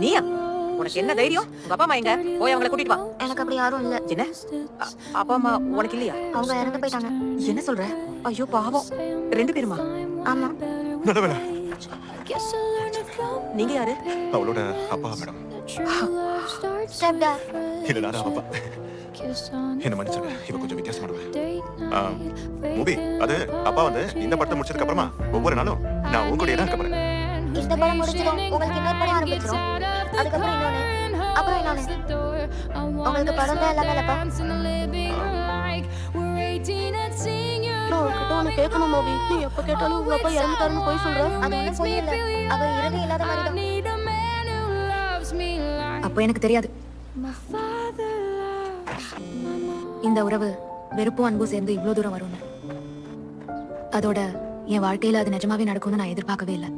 நீயா? உனக்கு என்ன தைரியம்? உங்க அப்பா அம்மா எங்க? போய் அவங்கள கூட்டிட்டு வா. எனக்கு அப்படி யாரும் இல்ல. என்ன? அப்பா அம்மா உனக்கு இல்லையா? அவங்க இறந்து போயிட்டாங்க. என்ன சொல்ற? ஐயோ பாவம். 2 பேருமா? ஆமா. நடவல. நீங்க யாரு? அவளோட அப்பா மேடம். Step dot. இல்ல நான் அப்பா. என்ன மன்னிச்சிருங்க. இவ கொஞ்சம் வித்தியாசமானவ. மூவி அது அப்பா வந்து இந்த படத்தை முடிச்சதுக்கு அப்புறமா ஒவ்வொரு நாளும் நான் உங்க கூடயே தான் இருக்க போறேன். இந்த படம் முடிச்சிடும். உங்களுக்கு இன்னொரு படம் ஆரம்பிச்சிடும். அதுக்கப்புறம் இன்னொன்னு. அப்புறம் இன்னொன்னு. உங்களுக்கு படம் தான் எல்லாமே இல்லப்பா. ஒன்னு கேட்கணும் மோபி. நீ எப்ப கேட்டாலும் உங்க அப்பா இறந்துட்டாருன்னு போய் சொல்ற. அது ஒன்றும் பொய் இல்ல. அவர் இறந்து இல்லாத மாதிரி தான். அப்போ எனக்கு தெரியாது இந்த உறவு வெறுப்பும் அன்பும் சேர்ந்து இவ்வளவு தூரம் வரும்னு. அதோட என் வாழ்க்கையில அது நிஜமாவே நடக்கும்னு நான் எதிர்பார்க்கவே இல்லை.